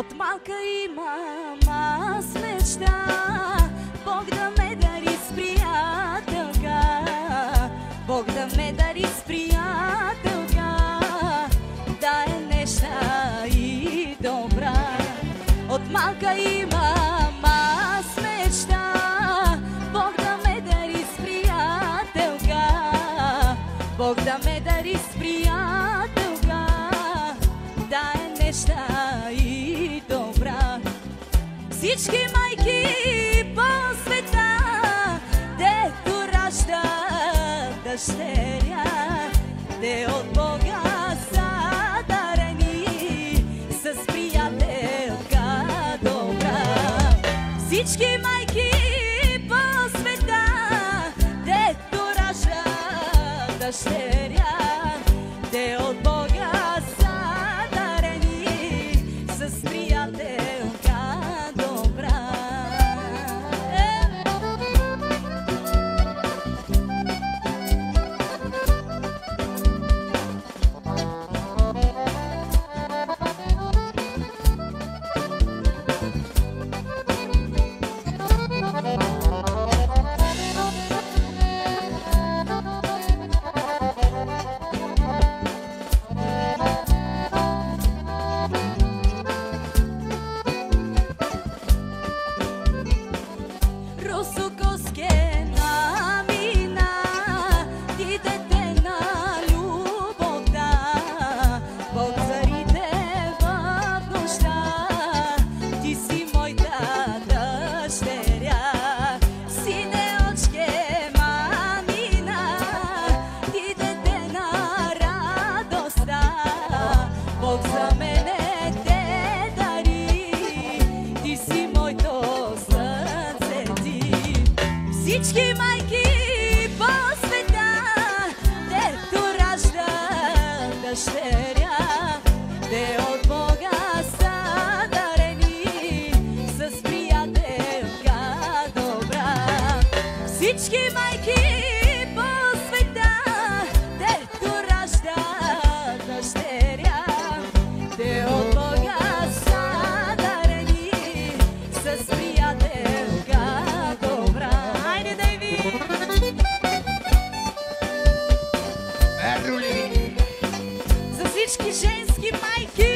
От малка имам аз мечта, Бог да ме дари с приятелка, Бог да ме дари с приятелка, да е неща и добра. От малка имам аз мечта, Бог да ме дари с приятелка, Бог да ме дари с приятелка, да е неща и добра. Всички майки по света, дето раждат дъщеря, те от Бога са дарени с приятелка добра. Всички майки по света, дето раждат дъщеря, те от Бога са дарени с приятелка добра. Всички майки по света, дето раждат дъщеря, те от Бога са дарени с приятелка добра. Всички майки по света, дето раждат дъщеря, те от Бога са дарени с приятелка добра. За всички женски майки,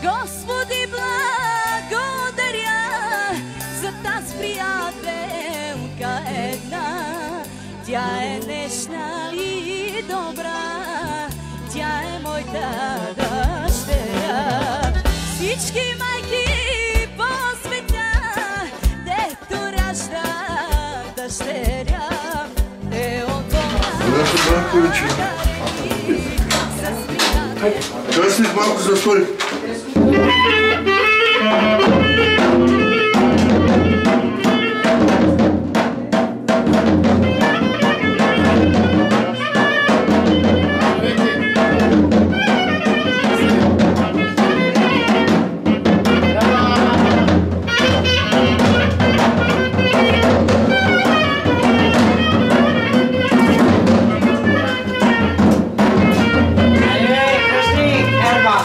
Господи, благодаря за тази приятелка една. Тя е нежна и добра, тя е моята дъщеря. Всички майки по света, дето раждат дъщеря, те от Бога Дай си малко застой. Hey, Christine, Erba.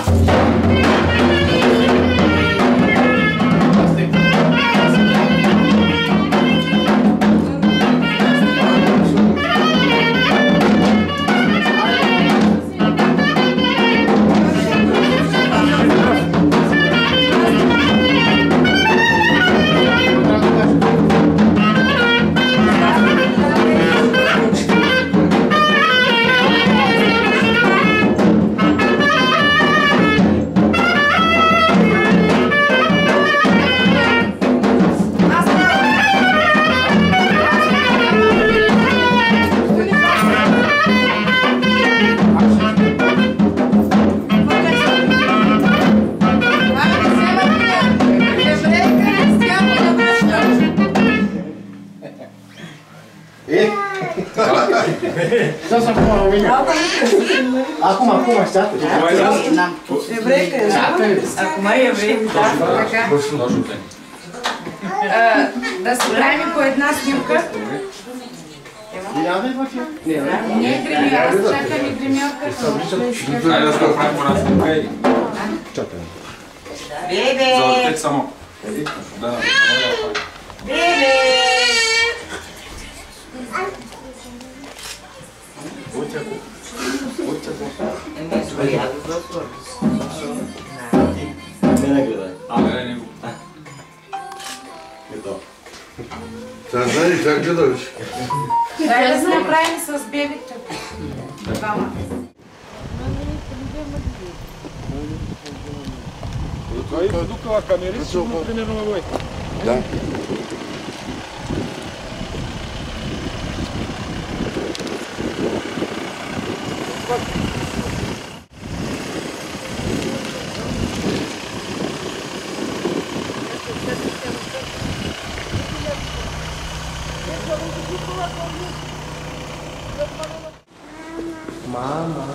Що съм по-новина? Ако щате. Ако май еврейка, така. Да се правим по една снимка. Не е гремялка, чакаме гремялка. Айде да се направим по нас снимка. Бебе! Завъртете само. Да. Бебе! Не гледай. Не го. Сега знаеш как гледаш? Дай да се направим с бебето. Двама. Това и продукова камери, сигурно примерно на бой. Да. Мама.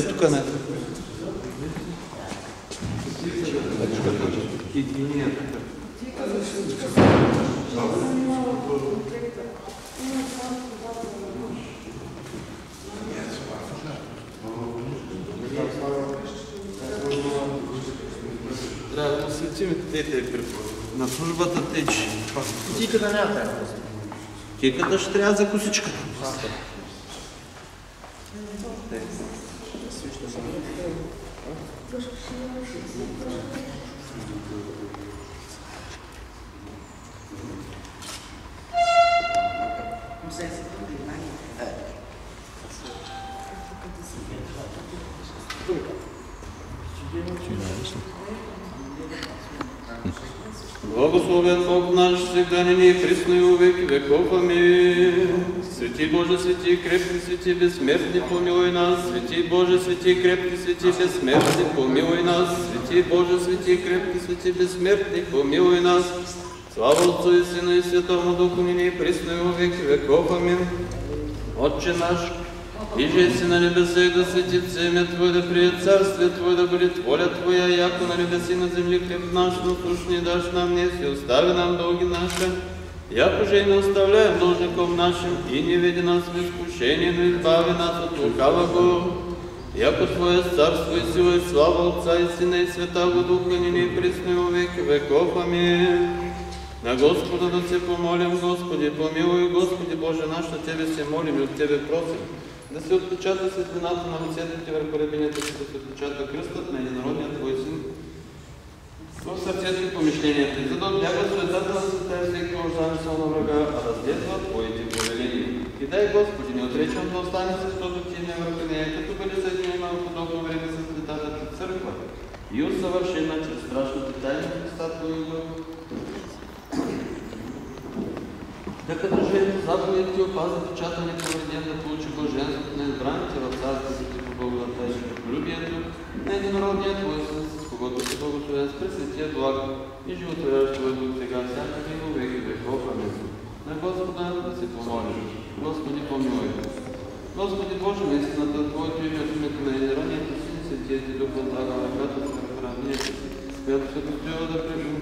Тук не. Трябва да осветим на службата теч. Кутийката няма трябва. Кутийката ще трябва за косичката. Благословен Бог наш, всегда ныне и присно и во веки веков. Амин. Свети Боже, свети крепкий, свети бессмертный, помилуй нас. Свети Боже, свети крепкий, свети бессмертный, помилуй нас. Свети Боже, свети крепкий, свети бессмертный, помилуй нас. Слава Отцу и Сыну и Святому Духу, ныне и присно и во веки веков. Амин. Отче наш, иже си на небесах, да светится имя Твое, да приедет царствие Твое, да будет воля Твоя, яко на небеси на земли хлеб наш насущный дашь нам днес, и остави нам долги наши, яко же и не оставляем должником нашим, и не веди нас в искушение, но избави нас от лукавого. Яко Твое царство и сила и слава Отца и Сына и Святаго Духа, ныне и присно и во веки веков. Амин. На Господа да се помолим, Господи, помилуй, Господи Боже наш, на Тебе се молим и от Тебе просим. Да се отпечата светлината на лицето Ти върху рабинята си, да се отпечата кръстът на единородния Твой Син в сърцето и помишлението Ти, за да отбяга светата на света и всеки лъжан сон на врага, а да следва Твоите повеления. И дай, Господи, не отречам да остане святото Ти име върху нея, като бъде съединена в подобно време с светата Ти църква и усъвършена чрез страшната тайна Христа Твоего. Да като живеем заповед Ти опази печатането вреден, да получи блаженството на избраните в царството Ти по благодата и любието на единородния Твой Син, с когото Ти благословен с пресветия благ и животворящ Твой Дух сега, всякъде и во веки веков. Амин. На Господа да се помолим. Господи, помилуй. Господи Боже, наистината Твоето име от името на единородния Ти Син, Светия Ти Дух възлага на ръката си върху равнината си, която се достоява да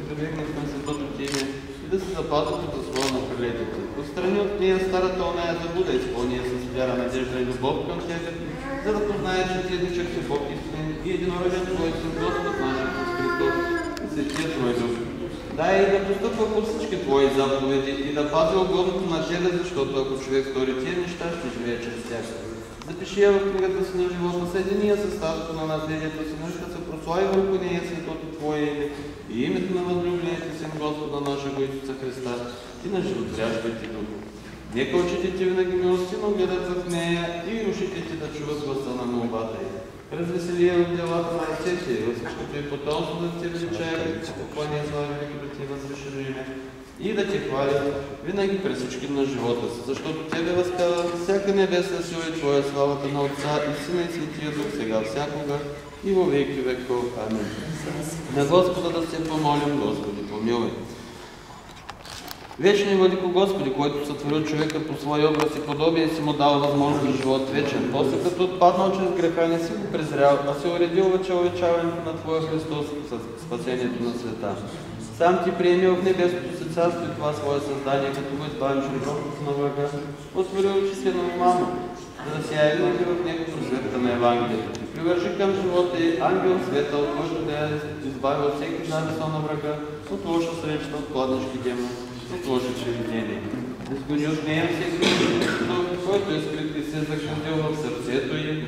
прибегне към светото Ти име и да се запазят от своя на крилетите. Отстрани от нея старата оная заблуда, изпълния с вяра, надежда и любов към Тебе, за да познаят, че Ти едничък си Бог истинен и единороден Твой Син, Господ наш Исус Христос и Светия Твой Дух. Дай да постъпва по всички Твои заповеди и да пази угодното на Тебе, защото ако човек стори тия неща, ще живее чрез тях. Запиши я в книгата си на живота, съедини я със статото на наследието си, но ще се прослави върху нея светото Твое име и името на възлюбления Ти Син Господа нашего Исуса Христа и на животворящия Ти Дух. Нека очите Ти винаги милостино гледат в нея и ушите Ти да чуват гласа на молбата й. Развесели я в делата на ръцете, във всичкото и потомство да те величае, да ти поклоня за великото ти възвишено име и да те хвали винаги през всички на живота си, защото Тебе възкава всяка небесна сила и Твоя славата на Отца и Сина и Светия Дух, сега всякога и во веки веков. Амин. На Господа да се помолим, Господи, помилуй. Вечни Владико Господи, който сътворил човека по своя образ и подобие и си му дал възможност за живот вечен, после като отпаднал чрез греха не си го презрял, а се уредил човечаването на Твоя Христос с спасението на света. Сам Ти приемил в небесното си царство и това свое създание, като го избавиш от робството на врага, отворил очите на мама, за да сяе вътре в него просветата на Евангелието. Ти привържи към живота и ангел светъл, който да я избави от всеки замисъл на врага, от лоша среща, от пладнешки демон, от лоши привидения. Изгони от нея всеки дух, който е скрит и се е загнездил в сърцето й.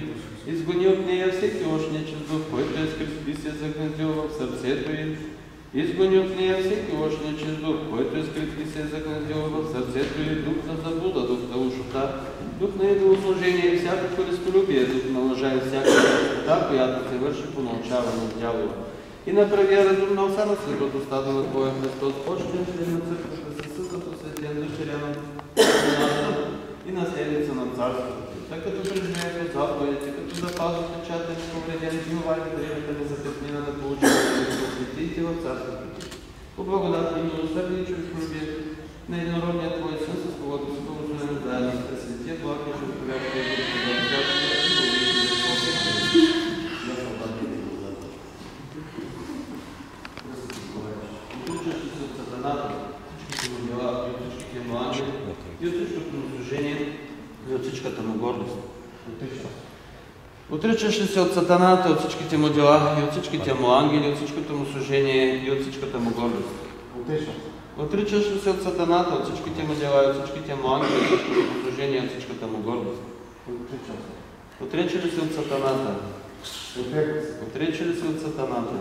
Изгони от нея всеки лош нечист дух, който е скрит и се е загнездил в сърцето й. Изгони от нея всеки лош нечист дух, който е скрит и се е загнездил в сърцето й. Дух на заблуда, дух на лошота, дух на идолослужение и всяко користолюбие, дух на лъжа и всяка красота, която се върши по научаване от дявола. И направи разумна оса на светото стадо на Твоя Христос, почнем член на църквата със като светен дъщеря на и наследница на царството. Тъй като преживеят от заповедите, като запазват печата и повреден, и овали древната ни запетнина да получим да светите в царството Ти. По благодат и милосърдие и човеколюбие на единородния Твой Син, с когото си благословен заедно с Пресветия Благ и човековящия и и от всичкото му служение и от всичката му гордост. Отричаш ли се от сатаната, от всичките му дела и от всичките му ангели, от всичкото му служение и от всичката му гордост? Отричаш ли се от сатаната, от всичките му дела и от всичките му ангели, от всичкото му служение и от всичката му гордост? Отрича ли се от сатаната? Отрича ли се от сатаната?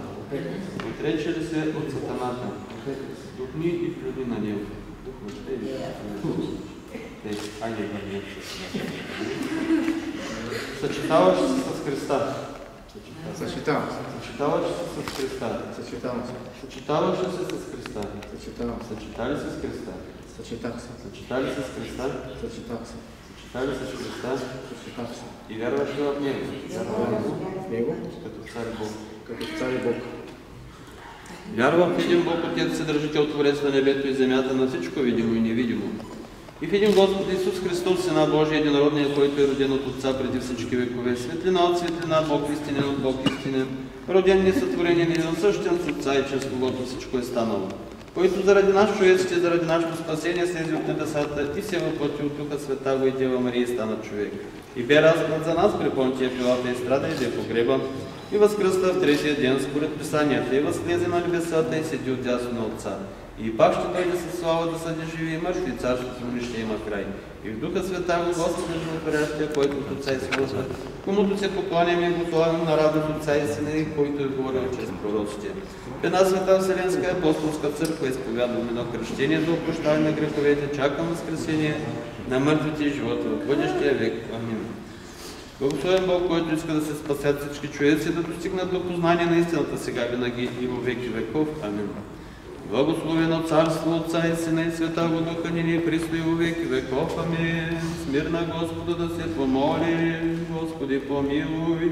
Отрича ли се от сатаната? Духни и влюби на него. Съчетаваш се с Христа. Съчетавам се. Съчетаваш се с Христа. Съчетавам се. Съчетаваш ли се с Христа? Съчетавам се. Съчетали се с Христа? Съчетах се. Съчетали се с Христа? Съчетах се. Съчетали се с Христа? Съчетах се. И вярваш ли в Него? В Него? Като цар и Бог. Като цар и Бог. Вярвам в един Бог, Отец, Съдържател, Творец на небето и земята, на всичко видимо и невидимо. И в един Господ Исус Христос, Сина Божия, единородния, който е роден от Отца преди всички векове, светлина от светлина, Бог истинен от Бог истинен, роден несътворен и насъщен с Отца и чрез когото всичко е станало, който заради наш човечество и заради нашето спасение слезе от небесата и се въплъти от Духа Святаго и Дева Мария и стана човек. И бе разгнат за нас при Понтия Пилата и страда и бе погребан, и възкръста в третия ден според Писанията, и възлезе на небесата и седи отдясно на Отца. И пак ще дойде със слава да съди живи и мъртви, царството му не ще има край. И в Духа Святаго, Господа Животворящия, който от Отца и Сина, комуто се покланяме и го славим на радост Отца и Сина, и който е говорил чрез пророците. В една света Вселенска апостолска църква изповядваме на кръщение за опрощаване на греховете, чакам възкресение на мъртвите и живота в бъдещия век. Амин. Благословен Бог, който иска да се спасят всички човеци, да достигнат до познание на истината сега, винаги и във веки веков. Амин. Благословено царство Отца и Сина и Святаго Духа ни пристои во веки веков. Амин. С мир на Господа да се помоли. Господи, помилуй.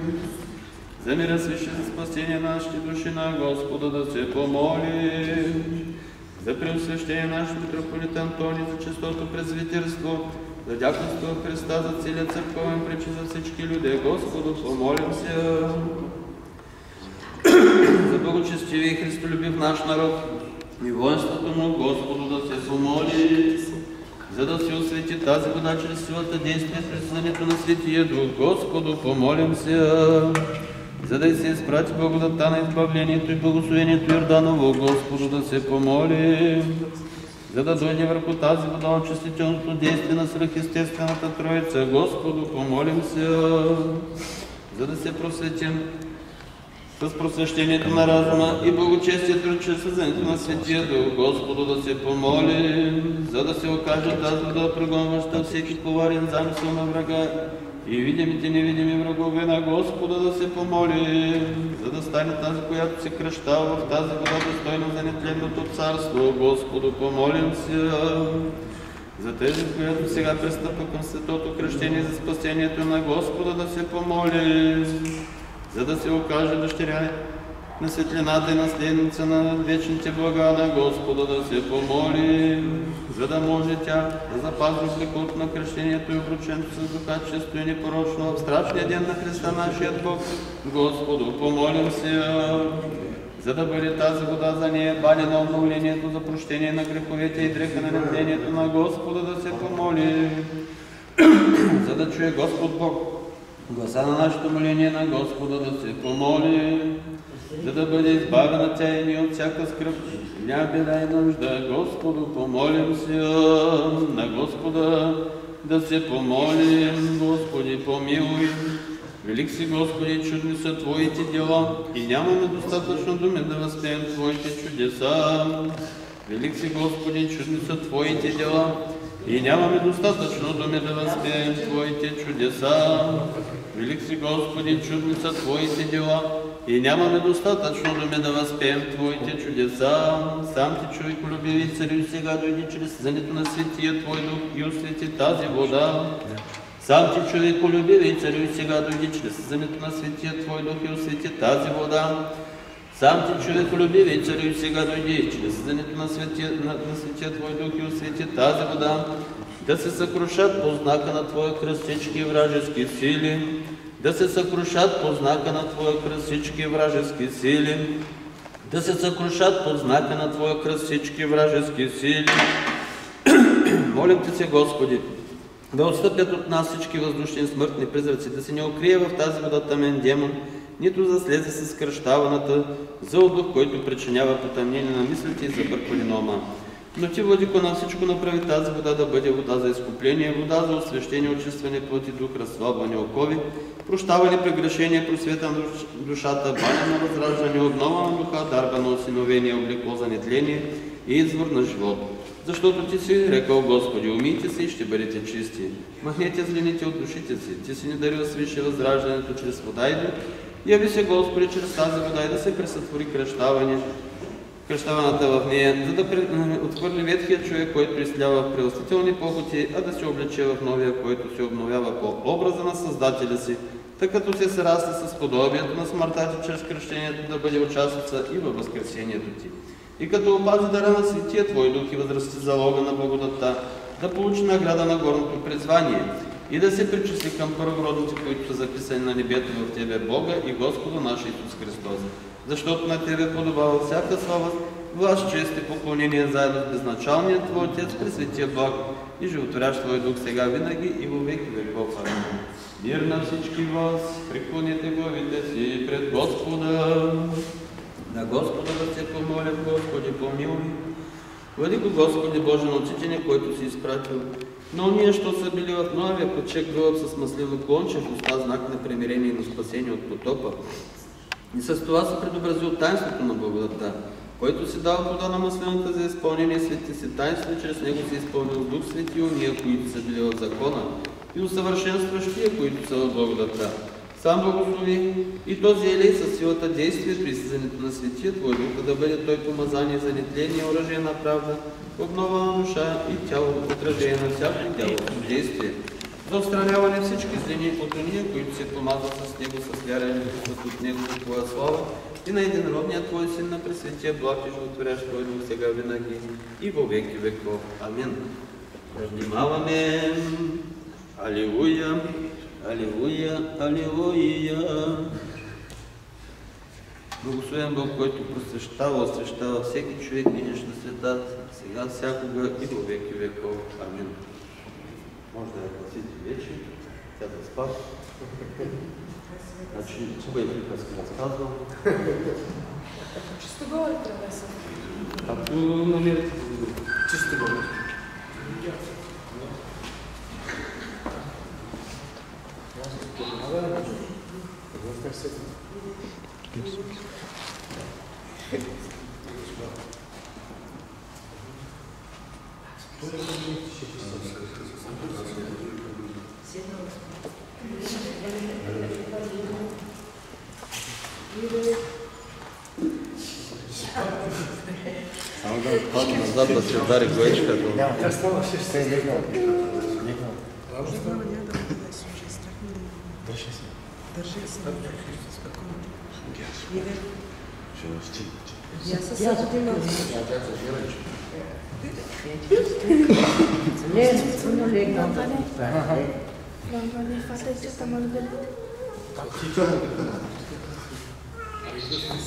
За мира свише за спасение на нашите души на Господа да се помоли. За преосвещение на нашето митрополит Антоний, за честото презвитерство, за дяконство в Христа, за целия църковен притч за всички люди. Господу, помолим се. За благочестивия и христолюбив наш народ и воинството му, Господу да се помоли, за да се освети тази вода чрез силата действие в присъствието на Светия Дух. Господу, помолим се, за да се изпрати благодата на избавлението и благословението Йорданово. Господу да се помоли, за да дойде върху тази вода очистителното действие на свръхестествената Троица. Господу, помолим се, за да се просветим с просвещението на разума и благочестието чрез съзнанието на Светия Дух. Господу да се помоли, за да се окаже тази вода, прогонваща всеки коварен замисъл на врага и видимите и невидими врагове на Господа да се помолим, за да стане тази, която се кръщава в тази вода, достойна за нетленното царство. Господу, помолим се. За тези, която сега пристъпва към светото кръщение за спасението на Господа, да се помолим, за да се окаже дъщеря на светлината и наследница на вечните блага на Господа, да се помоли, за да може тя да запази отликото на кръщението и обручението с духа чисто и непорочно в страшния ден на Христа нашият Бог. Господу, помолим се, за да бъде тази вода за нея баня на обновлението, за прощение на греховете и дреха на нетлението на Господа, да се помоли, за да чуе Господ Бог гласа на нашето моление на Господа, да се помоли, за да бъде избавена тя и ние от всяка скръб, ня беда и нужда. Господу, помолим се, на Господа да се помолим. Господи, помилуй. Велик си, Господи, чудни са Твоите дела и нямаме достатъчно думи да възпеем Твоите чудеса. Велик си, Господи, чудни са Твоите дела и нямаме достатъчно думи да възпеем Твоите чудеса. Велик си, Господи, чудни са Твоите дела и нямаме достатъчно думи да възпеем Твоите чудеса. Сам Ти, човеколюбиви царю, сега дойди чрез съзнанието на Светия Твой Дух и освети тази вода. Сам Ти, човеколюбиви царю, сега дойди чрез съзнанието на Светия Твой Дух и освети тази вода. Сам Ти, човеколюбиви царю, сега дойди чрез съзнанието на Светия Твой Дух и освети тази вода. Да се съкрушат по знака на Твоя кръст всички вражески сили, да се съкрушат по знака на Твоя кръст всички вражески сили, да се съкрушат по знака на Твоя кръст всички вражески сили. Молим Те се, Господи, да отстъпят от нас всички въздушни смъртни призраци, да се не укрие в тази вода тъмен демон, нито да слезе с кръщаваната зъл дух, който причинява потъмнение на мислите и забъркване на ума. Но Ти, Владико на всичко, направи тази вода да бъде вода за изкупление, вода за освещение, очистване плът и дух, разслабване окови, прощаване прегрешения, просвета на душата, баня на възраждане, обнова на духа, дарба на осиновение, облекло за нетление и извор на живот. Защото Ти си рекал, Господи, умийте се и ще бъдете чисти. Махнете злените от душите си. Ти си ни дарил свише възраждането чрез вода и дух. Яви се, Господи, чрез тази вода и да се пресътвори кръщаваната в нея, за да отхвърли ветхия човек, който изслява в прелъстителни похоти, а да се облече в новия, който се обновява по образа на Създателя си, тъй като се срасне с подобието на смъртта Ти чрез кръщението, да бъде участница и във възкресението Ти. И като опази дара на Светия Твой Дух и възрасти залога на благодатта, да получи награда на горното призвание и да се причисли към първородните, които са записани на небето в Тебе, Бога и Господа наш Исус Христос. Защото на Тебе подобава всяка слава, власт, чест и поклонение заедно с безначалния Твой Отец, Пресветия Бог и животворящ Твой Дух, сега винаги и във веки веков. Амин. Мир на всички вас, преклоните главите си пред Господа. На Господа да се помолим, Господи, помилуй. Владико, Господи Боже, на отците, който си изпратил, но ние, що са били в новия ковчег, гълъб с масливо клонче в уста, знак на примирение и на спасение от потопа. И с това се предобразил таинството на благодата, който си дал плода на маслената за изпълнение свети си таинство, и чрез него се изпълнил Дух Свети уния, които са били в закона, и усъвършенстваш тия, които са в благодата. Сам благослови и този елей със силата, действието и съзнанието на Светия Твой Дух, да бъде Той помазание за нетление, оръжие на правда, обнова на душа и тяло, отражение на всяко тяло действие, за отстраняване всички злини от уния, които се помазват с Него, с вяра и любов от Него за Твоя слава, и на единородния Твой Син, на Пресветия благ и животворящ Твой Дух, сега винаги и во веки веков. Амин. Внимаваме! Алилуя! Алилуя! Алилуя! Благословен Бог, който просвещава, освещава всеки човек, идеш на света, сега, всякога и во веки веков. Амин. Може да я гласите вече, тя да спас. Значи, кое приказки разказвам? Чисто говори превеса. Ако намерите, Чисто говори. Само да падне назад да се удари глечката. Тя става ще се е легнал. Държи се.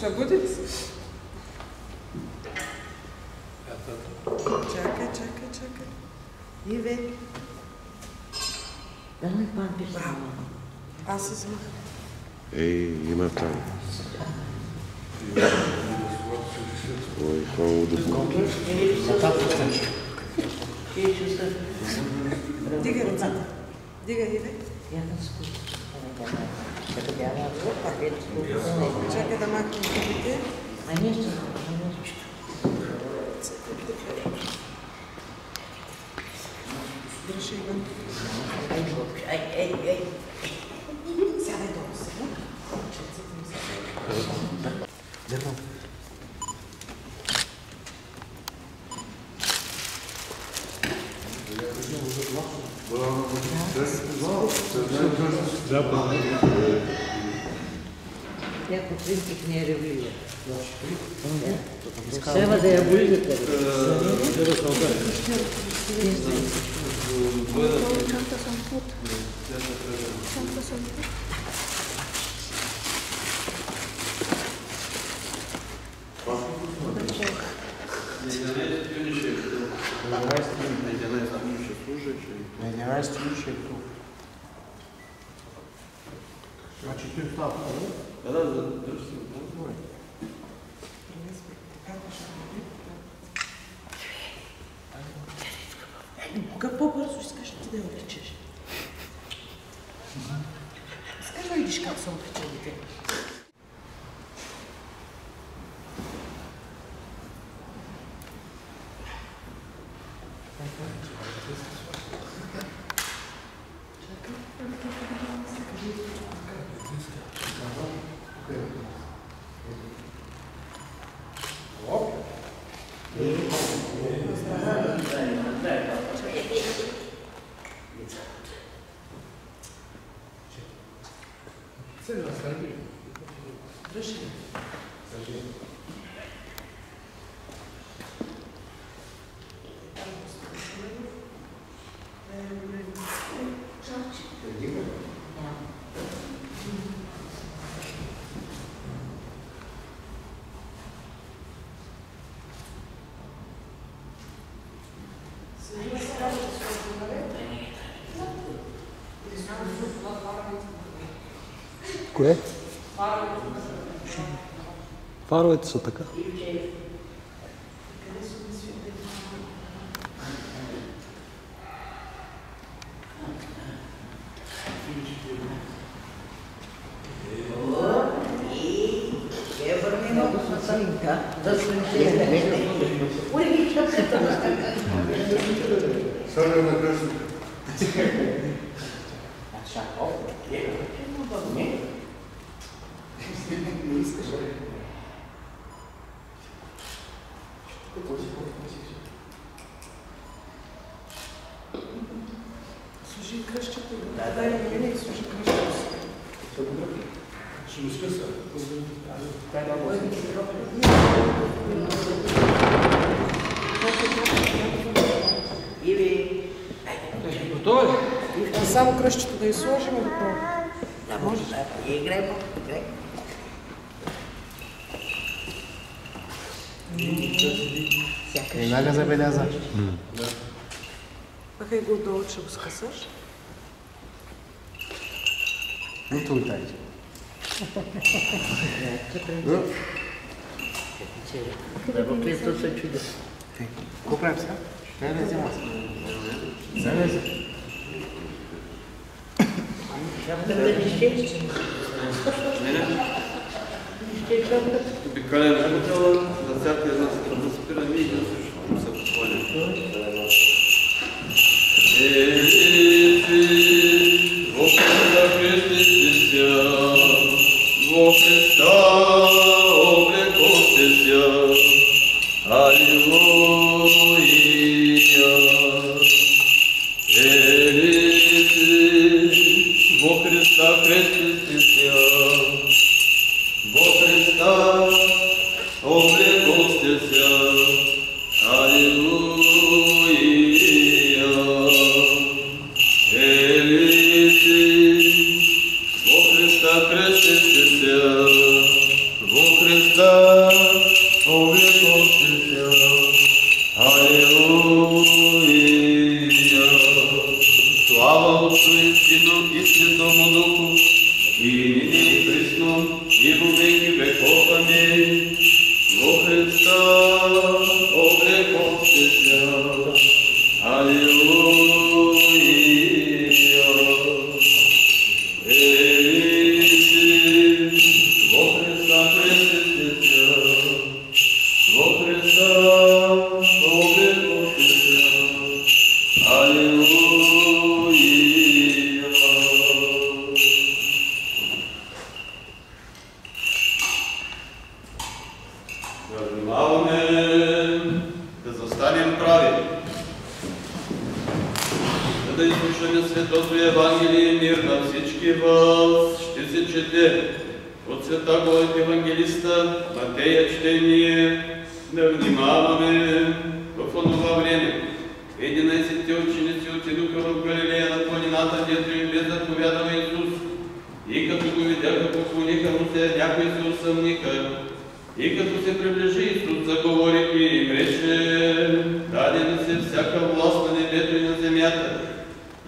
Събуди ли се? Чакай. Иве. Аз се звук. Ей, има там. Ой, хубаво да го. Дига ръцата. Дига, Иве. Чакай да махнем зъбите. Държи, Иван. Сядай долу сега. Някой принцип не е ревлива. Трябва да я болите. Значи ти остава, Да, държи се. Кога по-бързо искаш ти да я обличеш? Искаш да видиш как са обличалите? Кое? Фаровете са така. Сърля на кръстника. Служи кръщето. Дай на мене и служи кръщето си. ще ми скъса. Иви. Готово ли? Само кръщето да изсложим и готово. Да, може да. Играй, играй. Веднага забеляза. Махай го отдолу, че го скъсаш. Ето и тази. Да, Христос се чуди. Какво правим сега? Ще я взема сега. Залезе. Шапка да ни ще? Обикаля на хотела, за всяка една страна спира ми и да се подхваня. Господа Аллилуйя. Во Христа крестился, во Христа облеклся. Аллилуйя. Во Христа крестился, во Христа облеклся. Аллилуйя. Слава Отцу и Сыну и Святому Духу, и ныне и присно, и во веки веков. Аминь. Во Христа облеклся. Аллилуйя. Во Христа крестился, во Христа облеклся. Аллилуйя. Внимаваме да застанем прави, за да изслушаме Светото Евангелие. Мир на всички вас. Ще се чете от Святого Евангелиста Матея чтение. Да внимаваме. В онова време 11 ученици отидоха в Галилея на планината, дето им бе заповядал Исус. И като го видяха, поклониха му се, някои се усъмниха. И като се приближи Исус, заговори и им рече: дадена се всяка власт на небето и на земята.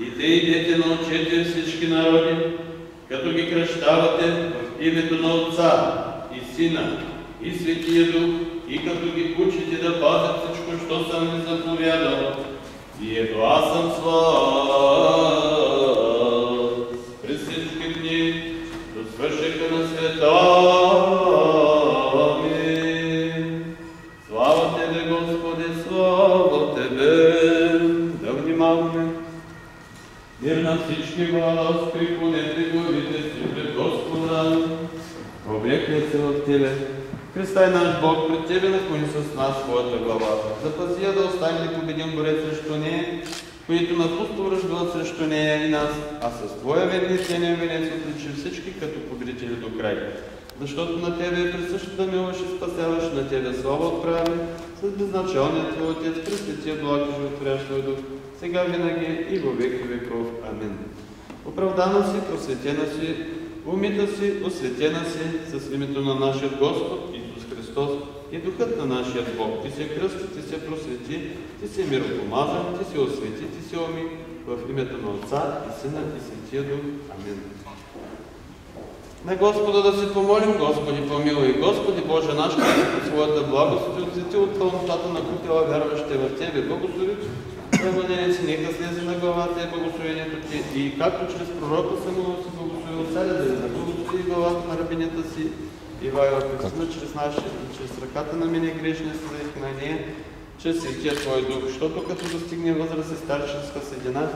И те идете, научете всички народи, като ги кръщавате в името на Отца и Сина и Светия Дух, и като ги учите да пазят всичко, що съм ви заповядал. И ето аз съм с вас през всички дни до свършека на света. Амин. Слава Тебе, Господи, слава Тебе. Да внимаваме. Мир на всички вас, преклонете главите си пред Господа. Облекне се в Тебе. Христа е наш Бог, пред Тебе наклони с нас своята глава. Запази я да остане непобедим борец срещу нея, които напусто връждуват срещу нея и нас, а с Твоя верни силен венец отличи всички като победители до край. Защото на Тебе е присъщо да милваш и спасяваш, на Тебе слава отправяме, с безначалният Твой Отец, през Светия благ и животворящ Твой Дух, сега винаги и във веки веков. Амин. Оправдана си, просветена си, умита си, осветена си с името на нашия Господ Исус Христос и Духът на нашия Бог. Ти се кръсти, Ти се просвети, Ти се миропомазан, Ти се освети, Ти се уми в името на Отца и Сина и Светия Дух. Амин. На Господа да се помолим. Господи, помилуй. Господи Боже наш, който по своята благост Ти отсети от пълнотата на купила вярващите в Тебе. Благослови младенец, нека слезе на главата и благословението Ти. И както чрез пророка Самуил си благословил царя Давид, да благослови главата на рабинята си Ивайла Христина, чрез ръката на мене грешния съдих на нея, чрез Светия Твой Дух, защото като достигне възраст и старческа седина,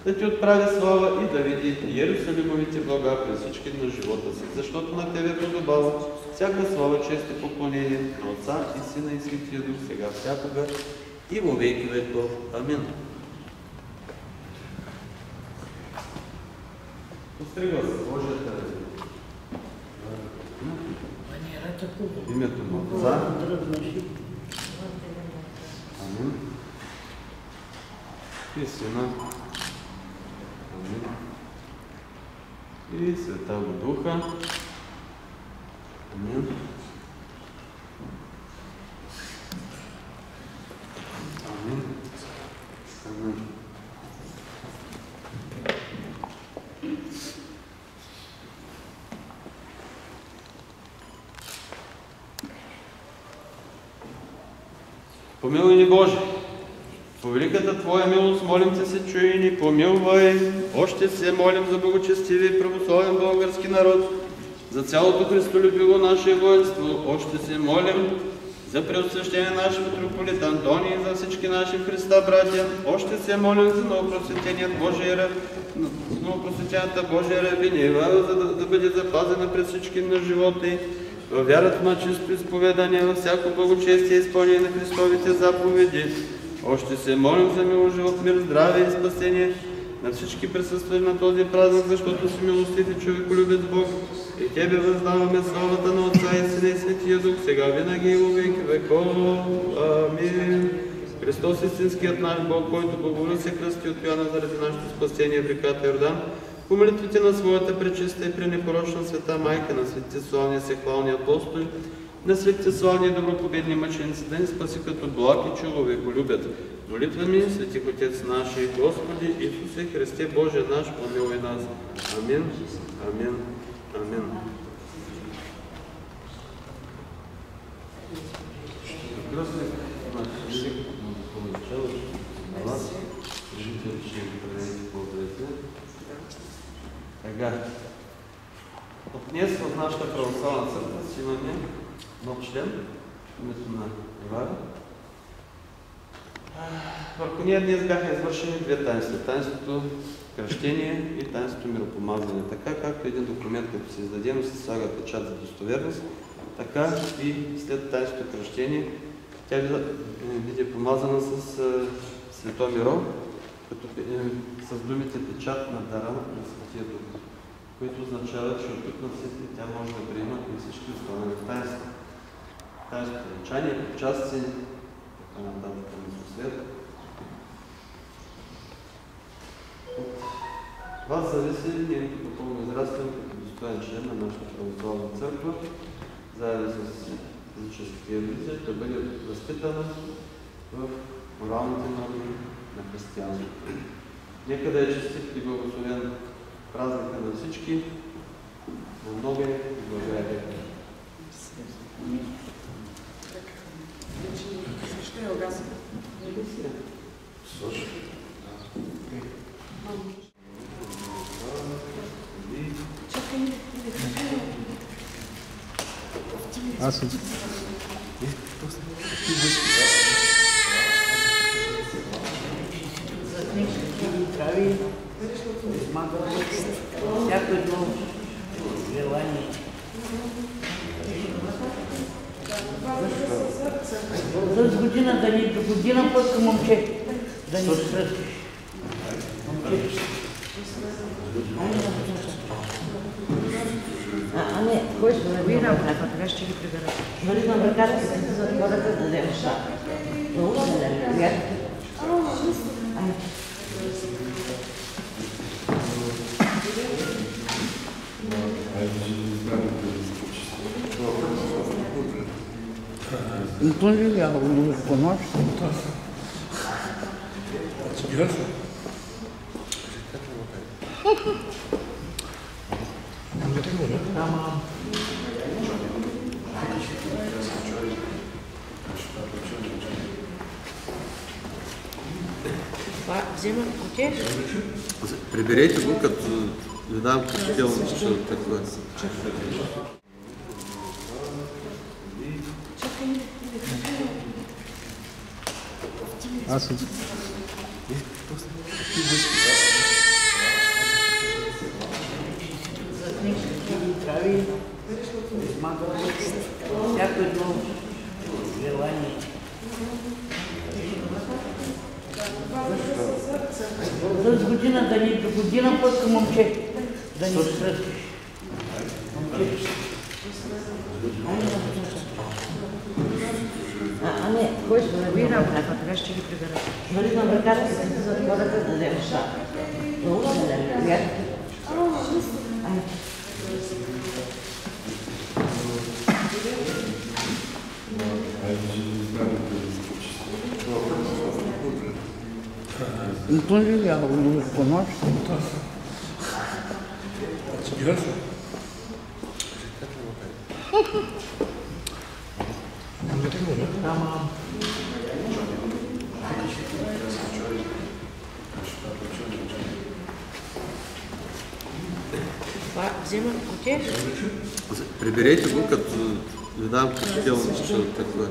да Ти отправи слава и да види Иерусалимовите блага през всички на живота си, защото на Тебе подобава всяка слава, чест и поклонение на Отца и Сина и Светия Дух, сега всякога и во веки веков. Амин. Постригва се Божията ръка. В името на Отца. Амин. И Сина. Амин. И Святого Духа. Амин. Амин. Амин. Помилуй ни, Боже! По великата Твоя милост молим Те се, чуй и ни помилвай. Още се молим за благочестиви и православен български народ, за цялото христолюбиво наше воинство. Още се молим за преосвещение наш митрополит Антоний и за всички наши в Христа братя. Още се молим за новопросветената Божия рабиня Ивайла, за да бъде запазена през всички на живота й. във вярата на чисто изповедание, във всяко благочестие и изпълнение на Христовите заповеди. Още се молим за милост, живот, мир, здраве и спасение на всички присъствали на този празник, защото си милостив и човеколюбец Бог. И Тебе въздаваме славата на Отца и Сина и Светия Дух, сега винаги и во веки веков. Амин. Христос, истинският наш Бог, който благоволи се кръсти от Йоанна заради нашето спасение в реката Йордан, по молитвите на своята пречиста и пренепорочна света майка, на светите славни и всехвални апостоли, на светите славни и добропобедни мъченици, да ни спаси като благ и човеколюбец. Молитва ми, свети Отец наш и Господи Исусе Христе Боже наш, помилуй нас. Амин. Амин. Амин. От днес в нашата православна църква си имаме нов член, името на Ивара. Върху нея днес бяха извършени две таинства. Таинството кръщение и таинството миропомазване. Така както един документ, като се издаде, но се слага печат за достоверност, така и след таинството кръщение тя биде помазана с свето миро, като с думите печат на дара на Светия Дух, което означава, че от тук на всеки тя може да приема и всички останали таинства. Таинството венчание, причастие, така нататък на свет. От вас зависи нейното духовно израстване като достоен член на нашата православна църква, заедно с физическите лица, да бъде възпитана в моралните норми на християнството. Нека да е честит и благословен празника на всички, на много и благодатен. Аз съм. Прави, всяко едно желание. За година да ни до година път към момче, да ни сръстиш. А не, кой ще наби работа, така ще ги прибера. Нали на ръката си за хората да дадем шаг. Много се да приятели. Então já não conosco. Взема кутеш? Приберете го, като ви дам кръстително, че такова. Аз съм. Прави, всяко едно желание. За година да ни до година път към момче, да ни сръстиш. А не, кой ще наби работа, така ще ги прибера. Нали на ръката си за хората да дадем шаг. Много се да приятели. Então já não conosco. Взема кутеш? Приберете го, като ви дам кръстително, че такова.